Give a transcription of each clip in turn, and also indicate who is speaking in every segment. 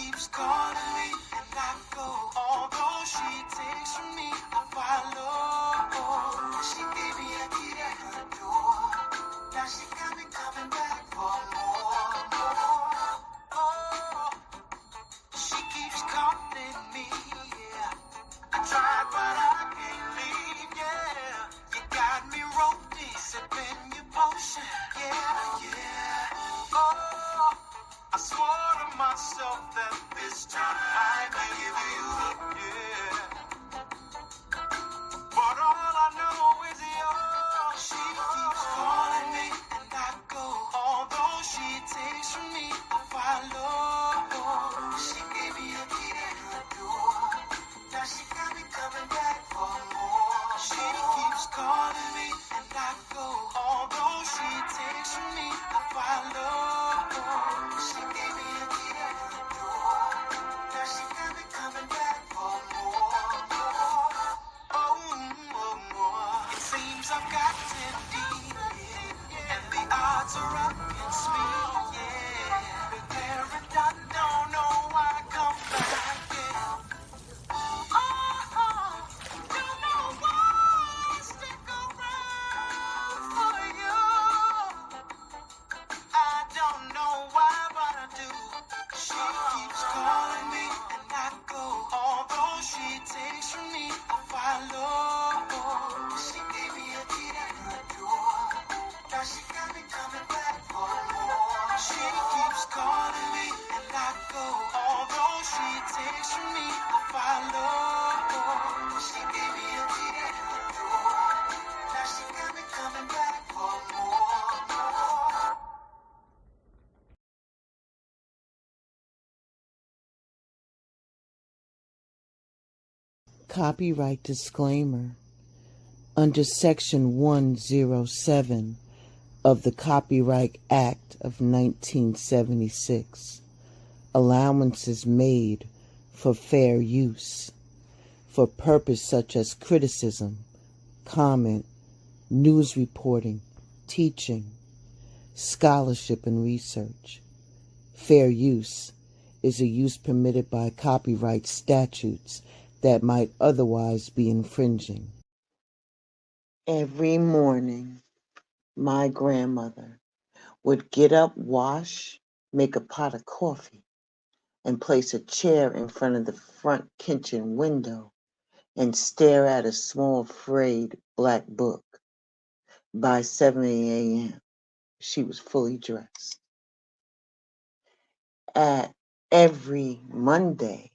Speaker 1: keeps calling me and I go. Although she takes from me, I follow. She gave me a key to her door. Now she got me coming back for more. Oh, she keeps calling me, yeah. I tried, but I can't leave, yeah. You got me roped in, sipping your potion, yeah, yeah. Oh, I swore to myself that this time I might give you up, yeah. But all I know is yours. She keeps calling me and I go. Although she takes from me, I follow. She gave me a key to her door. Now she got me coming back for more. She keeps calling me and I go. Although she takes from me, I follow. She gave me a key to her door. Now she got me coming back for more. Oh, it seems I've gotten deep, yeah, and the odds are against me, yeah. Prepare and I don't know why I come back, yeah. Oh, don't know why I stick around for you. I don't know why, but I do. She keeps calling me and I go. Although she takes from me, I follow. She gave me a key to her door. Now she got me coming back for more. She keeps calling me and I go. Although she takes from me, I follow. She gave me a key to her door. Now she got me coming back for more.
Speaker 2: Copyright disclaimer. Under Section 107 of the Copyright Act of 1976, allowances made for fair use for purpose such as criticism, comment, news reporting, teaching, scholarship, and research. Fair use is a use permitted by copyright statutes that might otherwise be infringing. Every morning, my grandmother would get up, wash, make a pot of coffee, and place a chair in front of the front kitchen window and stare at a small frayed black book. By 7 a.m., she was fully dressed. At every Monday,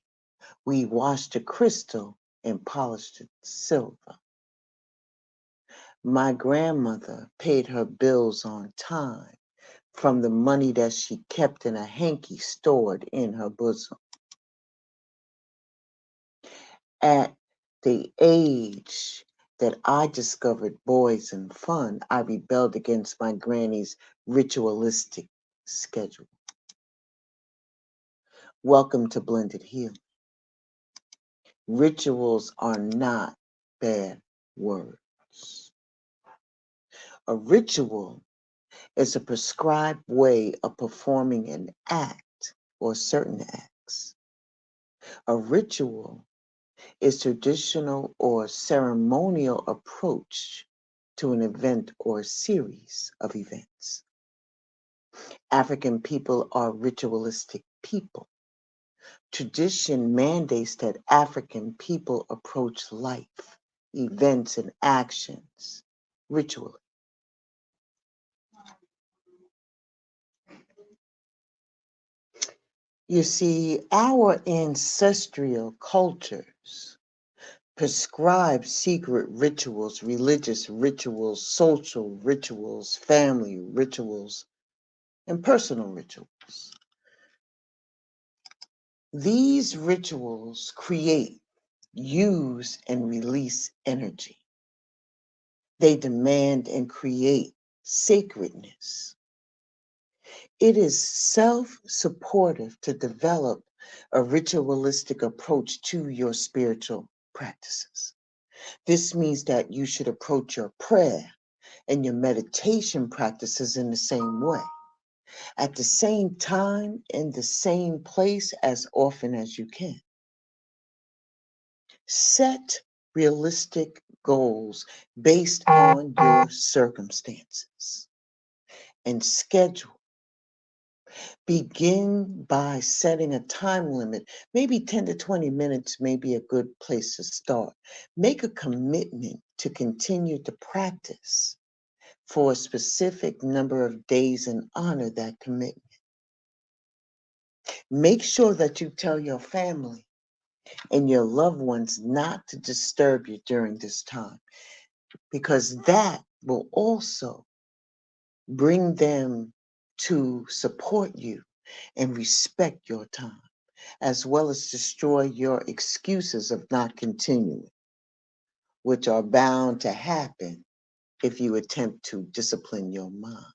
Speaker 2: we washed the crystal and polished the silver. My grandmother paid her bills on time from the money that she kept in a hanky stored in her bosom. At the age that I discovered boys and fun, I rebelled against my granny's ritualistic schedule. Welcome to Blended Healing. Rituals are not bad words. A ritual is a prescribed way of performing an act or certain acts. A ritual is traditional or ceremonial approach to an event or series of events. African people are ritualistic people. Tradition mandates that African people approach life, events, and actions ritually. You see, our ancestral cultures prescribe secret rituals, religious rituals, social rituals, family rituals, and personal rituals. These rituals create, use, and release energy. They demand and create sacredness. It is self-supportive to develop a ritualistic approach to your spiritual practices. This means that you should approach your prayer and your meditation practices in the same way. at the same time in the same place as often as you can. Set realistic goals based on your circumstances and schedule. Begin by setting a time limit. Maybe 10 to 20 minutes may be a good place to start. Make a commitment to continue to practice for a specific number of days and honor that commitment. Make sure that you tell your family and your loved ones not to disturb you during this time, because that will also bring them to support you and respect your time, as well as destroy your excuses of not continuing, which are bound to happen if you attempt to discipline your mind.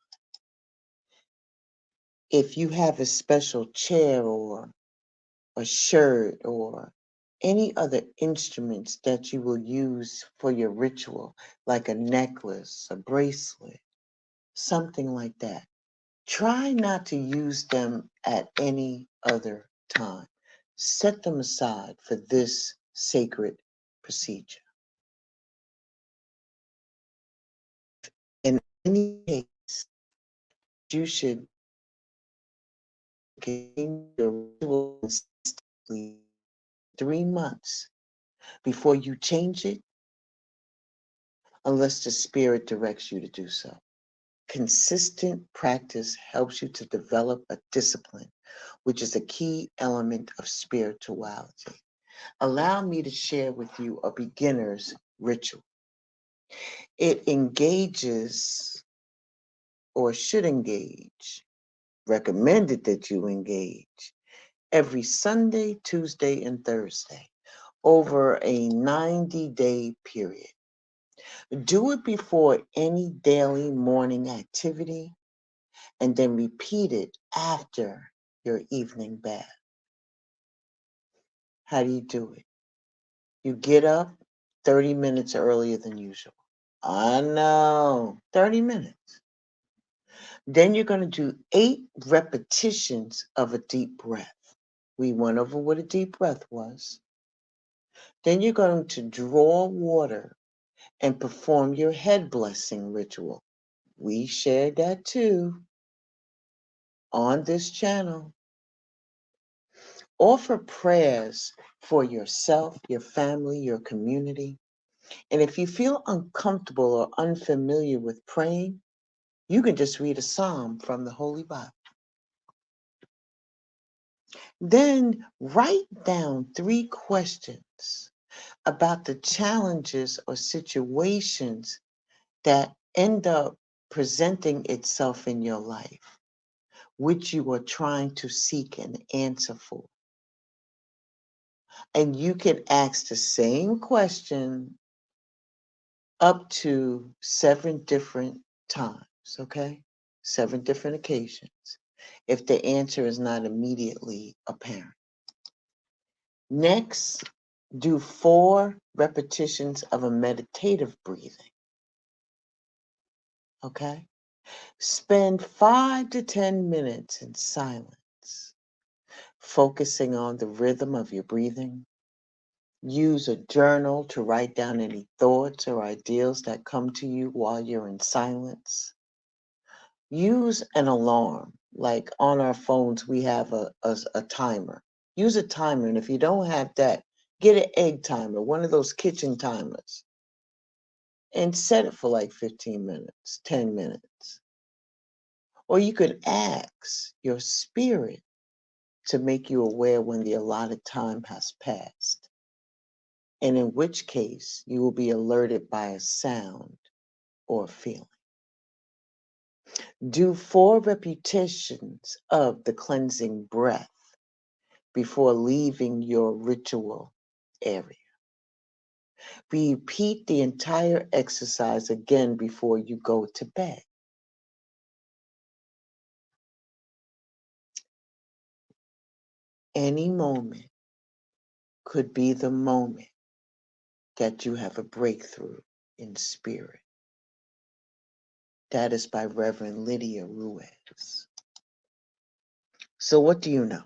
Speaker 2: If you have a special chair or a shirt or any other instruments that you will use for your ritual, like a necklace, a bracelet, something like that, try not to use them at any other time. Set them aside for this sacred procedure. In any case, you should continue your ritual consistently 3 months before you change it, unless the spirit directs you to do so. Consistent practice helps you to develop a discipline, which is a key element of spirituality. Allow me to share with you a beginner's ritual. It engages, or should engage, recommended that you engage, every Sunday, Tuesday, and Thursday over a 90-day period. Do it before any daily morning activity and then repeat it after your evening bath. How do you do it? You get up 30 minutes earlier than usual. I know, 30 minutes. Then you're going to do 8 repetitions of a deep breath. We went over what a deep breath was. Then you're going to draw water and perform your head blessing ritual. We shared that too on this channel. Offer prayers for yourself, your family, your community. And if you feel uncomfortable or unfamiliar with praying, you can just read a psalm from the Holy Bible. Then write down 3 questions about the challenges or situations that end up presenting itself in your life, which you are trying to seek an answer for. And you can ask the same question up to 7 different times, okay? 7 different occasions, if the answer is not immediately apparent. Next, do 4 repetitions of a meditative breathing, okay? Spend 5 to 10 minutes in silence, focusing on the rhythm of your breathing. Use a journal to write down any thoughts or ideals that come to you while you're in silence. Use an alarm. Like on our phones, we have a timer. Use a timer, and if you don't have that, get an egg timer, one of those kitchen timers, and set it for like 15 minutes, 10 minutes. Or you could ask your spirit to make you aware when the allotted time has passed, and in which case you will be alerted by a sound or a feeling. Do 4 repetitions of the cleansing breath before leaving your ritual area. Repeat the entire exercise again before you go to bed. Any moment could be the moment that you have a breakthrough in spirit. That is by Reverend Lydia Ruiz. So, what do you know?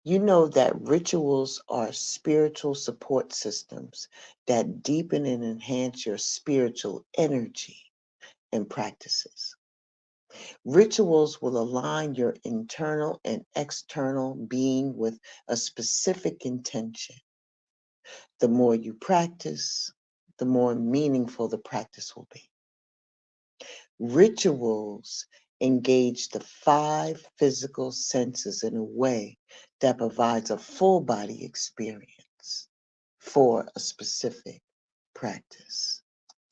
Speaker 2: You know that rituals are spiritual support systems that deepen and enhance your spiritual energy and practices. Rituals will align your internal and external being with a specific intention. The more you practice, the more meaningful the practice will be. Rituals engage the five physical senses in a way that provides a full body experience for a specific practice.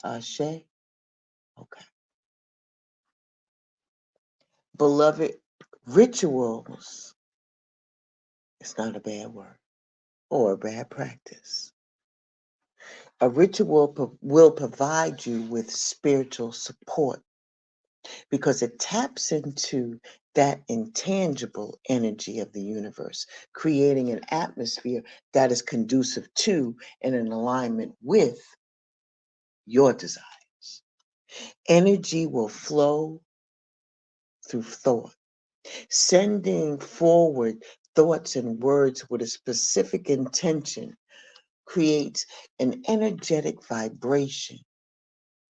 Speaker 2: Ashe? Okay. Beloved, rituals is not a bad word or a bad practice. A ritual will provide you with spiritual support because it taps into that intangible energy of the universe, creating an atmosphere that is conducive to and in alignment with your desires. Energy will flow through thought, sending forward thoughts and words with a specific intention creates an energetic vibration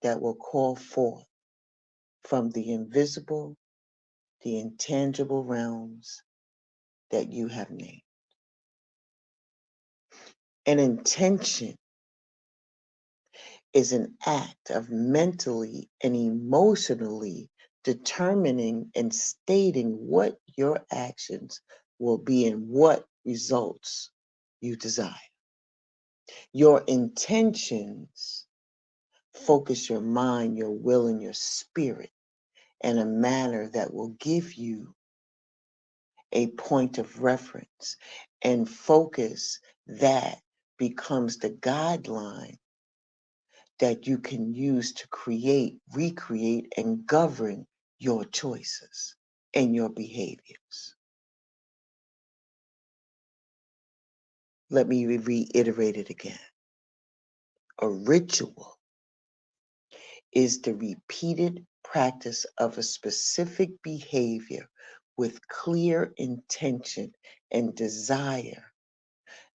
Speaker 2: that will call forth from the invisible, the intangible realms that you have named. An intention is an act of mentally and emotionally determining and stating what your actions will be and what results you desire. Your intentions focus your mind, your will, and your spirit in a manner that will give you a point of reference and focus that becomes the guideline that you can use to create, recreate, and govern your choices and your behaviors. Let me reiterate it again. A ritual is the repeated practice of a specific behavior with clear intention and desire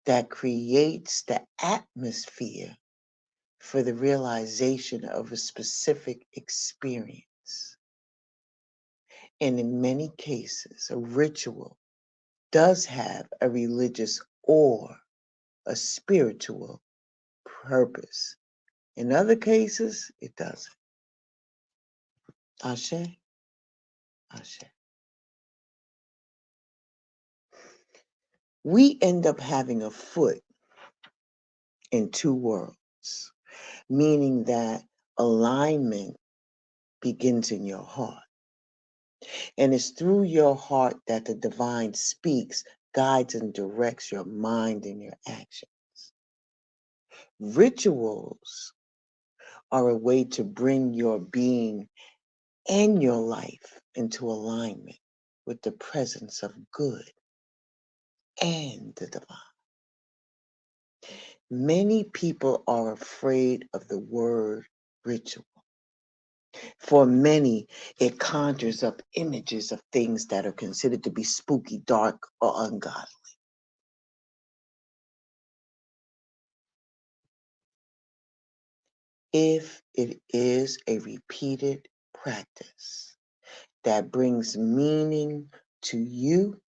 Speaker 2: that creates the atmosphere for the realization of a specific experience. And in many cases, a ritual does have a religious or a spiritual purpose. In other cases, it doesn't. Ashe? Ashe. We end up having a foot in two worlds, meaning that alignment begins in your heart. And it's through your heart that the divine speaks, guides, and directs your mind and your action. Rituals are a way to bring your being and your life into alignment with the presence of good and the divine. Many people are afraid of the word ritual. For many, it conjures up images of things that are considered to be spooky, dark, or ungodly. If it is a repeated practice that brings meaning to you,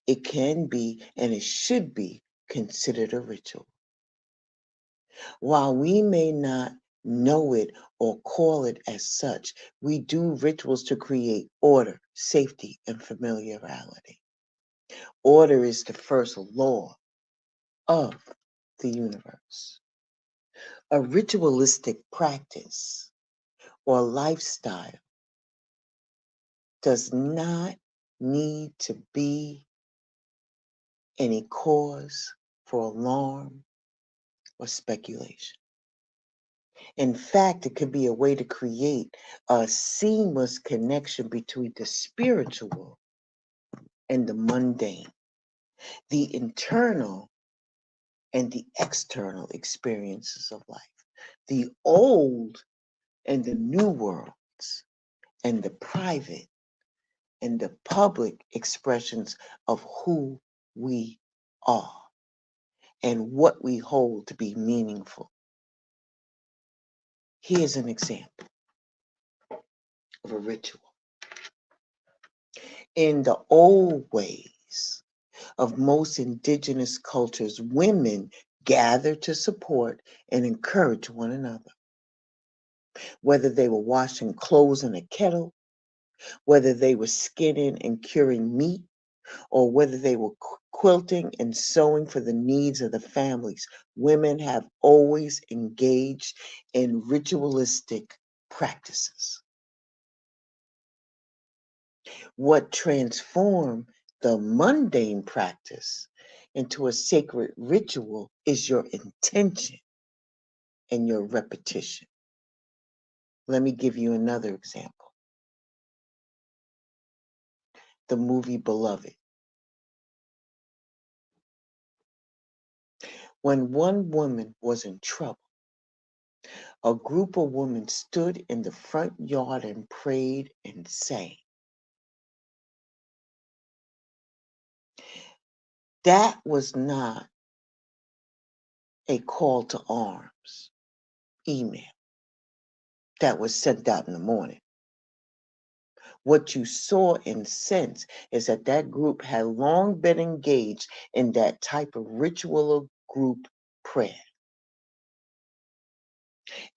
Speaker 2: it can be and it should be considered a ritual. While we may not know it or call it as such, we do rituals to create order, safety, and familiarity. Order is the first law of the universe. A ritualistic practice or lifestyle does not need to be any cause for alarm or speculation. In fact, it could be a way to create a seamless connection between the spiritual and the mundane, the internal and the external experiences of life, the old and the new worlds, and the private and the public expressions of who we are and what we hold to be meaningful. Here's an example of a ritual. In the old ways of most indigenous cultures, women gathered to support and encourage one another. Whether they were washing clothes in a kettle, whether they were skinning and curing meat, or whether they were quilting and sewing for the needs of the families, women have always engaged in ritualistic practices. What transformed the mundane practice into a sacred ritual is your intention and your repetition. Let me give you another example. The movie Beloved. When one woman was in trouble, a group of women stood in the front yard and prayed and sang. That was not a call to arms email that was sent out in the morning. What you saw and sensed is that that group had long been engaged in that type of ritual group prayer.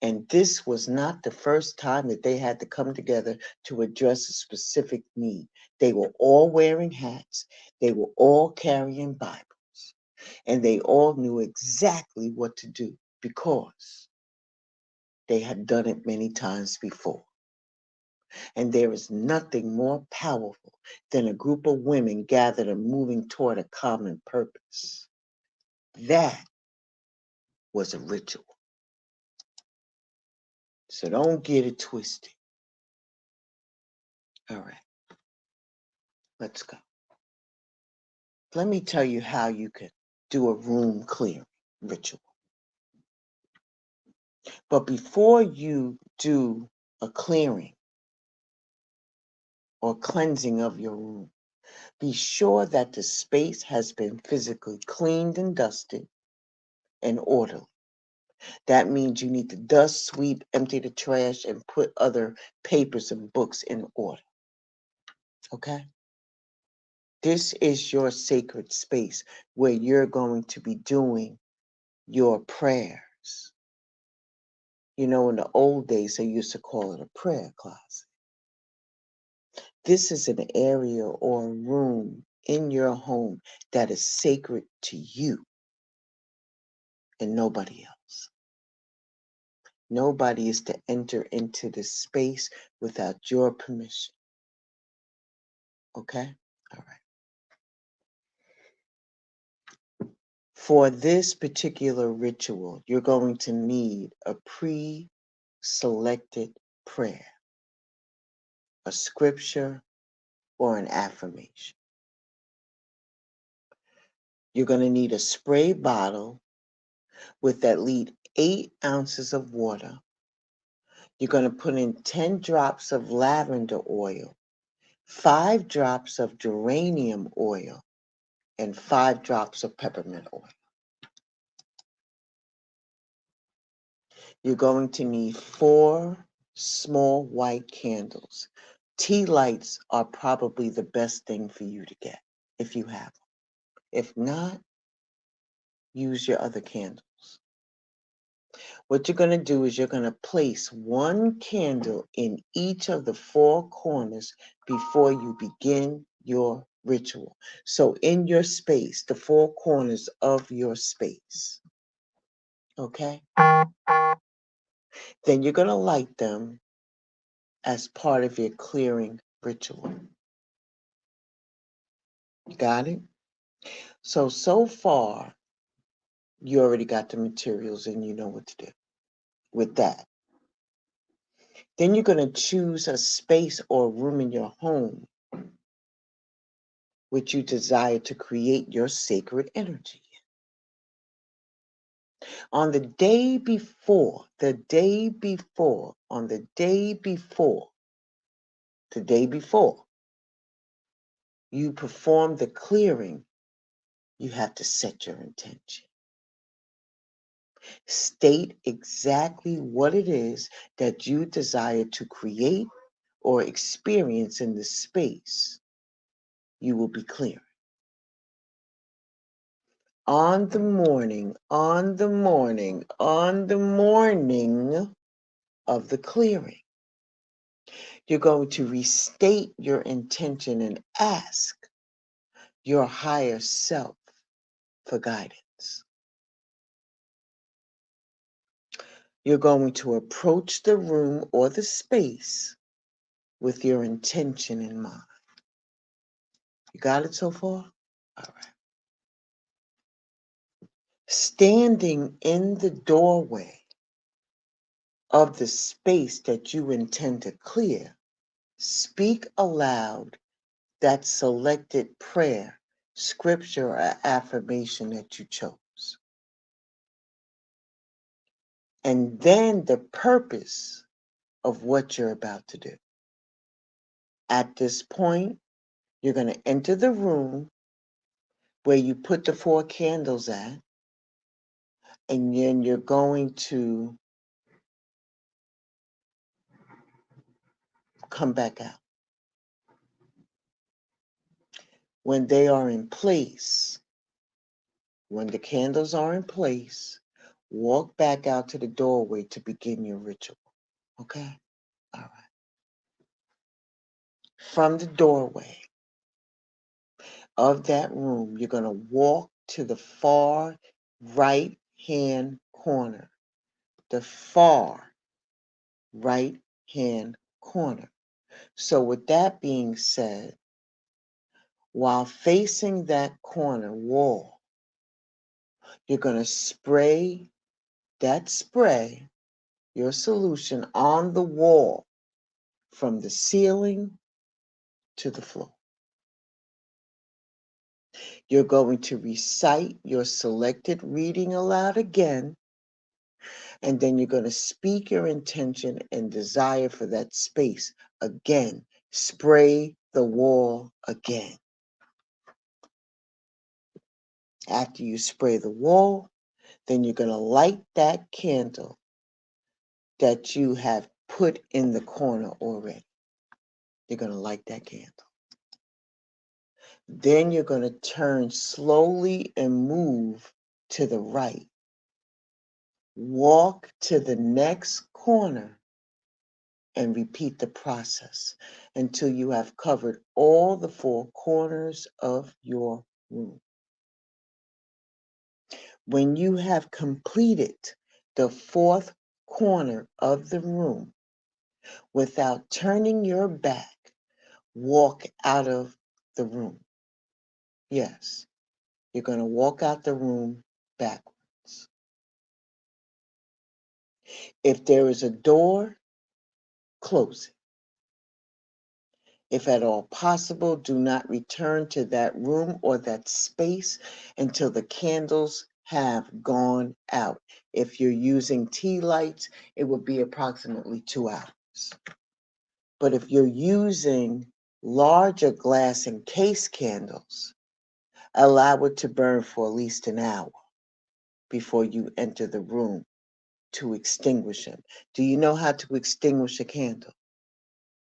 Speaker 2: And this was not the first time that they had to come together to address a specific need. They were all wearing hats. They were all carrying Bibles. And they all knew exactly what to do because they had done it many times before. And there is nothing more powerful than a group of women gathered and moving toward a common purpose. That was a ritual. So don't get it twisted. All right, let's go. Let me tell you how you can do a room clearing ritual. But before you do a clearing or cleansing of your room, be sure that the space has been physically cleaned and dusted and orderly. That means you need to dust, sweep, empty the trash, and put other papers and books in order. Okay? This is your sacred space where you're going to be doing your prayers. You know, in the old days, they used to call it a prayer closet. This is an area or a room in your home that is sacred to you and nobody else. Nobody is to enter into this space without your permission. Okay? All right. For this particular ritual, you're going to need a pre-selected prayer, a scripture, or an affirmation. You're going to need a spray bottle with at least 8 ounces of water. You're going to put in 10 drops of lavender oil, 5 drops of geranium oil, and 5 drops of peppermint oil. You're going to need 4 small white candles. Tea lights are probably the best thing for you to get if you have them. If not, use your other candles. What you're going to do is you're going to place 1 candle in each of the 4 corners before you begin your ritual. So in your space, the 4 corners of your space. Okay? Then you're going to light them as part of your clearing ritual. Got it? So far, you already got the materials and you know what to do with that. Then you're going to choose a space or room in your home which you desire to create your sacred energy. On the day before, you perform the clearing, you have to set your intention. State exactly what it is that you desire to create or experience in the space you will be clearing. On the morning of the clearing, you're going to restate your intention and ask your higher self for guidance. You're going to approach the room or the space with your intention in mind. You got it so far? All right. Standing in the doorway of the space that you intend to clear, speak aloud that selected prayer, scripture, or affirmation that you chose. And then the purpose of what you're about to do. At this point, you're going to enter the room where you put the 4 candles at, and then you're going to come back out. When they are in place, when the candles are in place, walk back out to the doorway to begin your ritual. Okay? All right. From the doorway of that room, you're going to walk to the far right hand corner. The far right hand corner. So, with that being said, while facing that corner wall, you're going to spray that spray, your solution, on the wall from the ceiling to the floor. You're going to recite your selected reading aloud again, and then you're going to speak your intention and desire for that space again. Spray the wall again. After you spray the wall, then you're going to light that candle that you have put in the corner already. You're going to light that candle. Then you're going to turn slowly and move to the right. Walk to the next corner and repeat the process until you have covered all the 4 corners of your room. When you have completed the 4th corner of the room without turning your back, walk out of the room. Yes, you're going to walk out the room backwards. If there is a door, close it. If at all possible, do not return to that room or that space until the candles have gone out. If you're using tea lights, it would be approximately 2 hours. But if you're using larger glass and case candles, allow it to burn for at least an hour before you enter the room to extinguish them. Do you know how to extinguish a candle?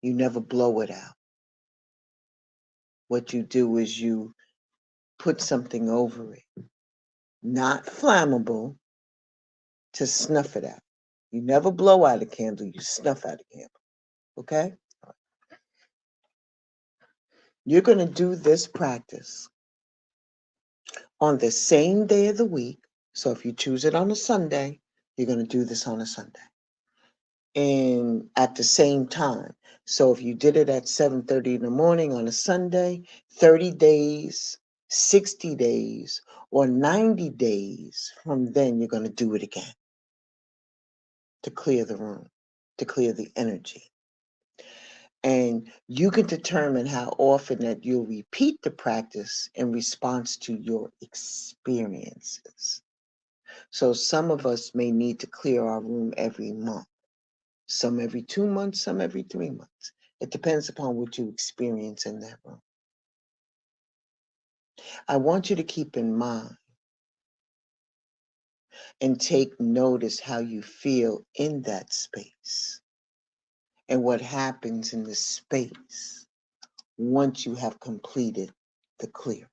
Speaker 2: You never blow it out. What you do is you put something over it, not flammable, to snuff it out. You never blow out a candle, you snuff out a candle. Okay? You're going to do this practice on the same day of the week. So if you choose it on a Sunday, you're going to do this on a Sunday. And at the same time. So if you did it at 7:30 in the morning on a Sunday, 30 days, 60 days, or 90 days from then, you're going to do it again to clear the room, to clear the energy. And you can determine how often that you'll repeat the practice in response to your experiences. So some of us may need to clear our room every month, some every 2 months, some every 3 months. It depends upon what you experience in that room. I want you to keep in mind and take notice how you feel in that space and what happens in the space once you have completed the clearing.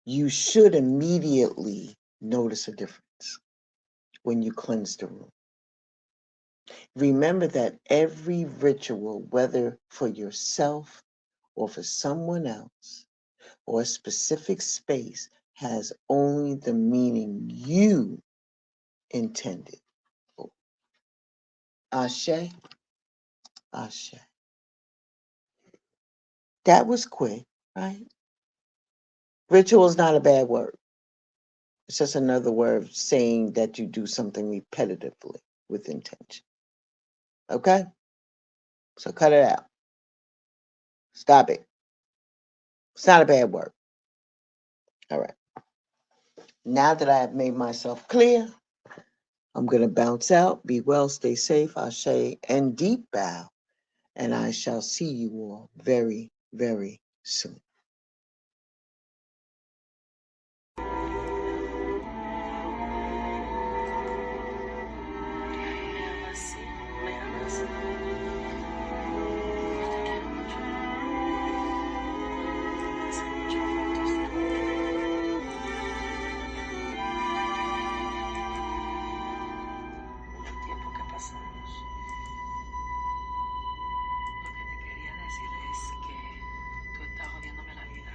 Speaker 2: You should immediately notice a difference when you cleanse the room. Remember that every ritual, whether for yourself or for someone else or a specific space, has only the meaning you intended for. Ashe, Ashe. That was quick, right? Ritual is not a bad word. It's just another word saying that you do something repetitively with intention. Okay? So cut it out. Stop it. It's not a bad word. All right. Now that I have made myself clear, I'm going to bounce out. Be well, stay safe, Ashe, and deep bow. And I shall see you all very, very soon.
Speaker 1: Lo que te quería decir es que tú estás jodiéndome la vida.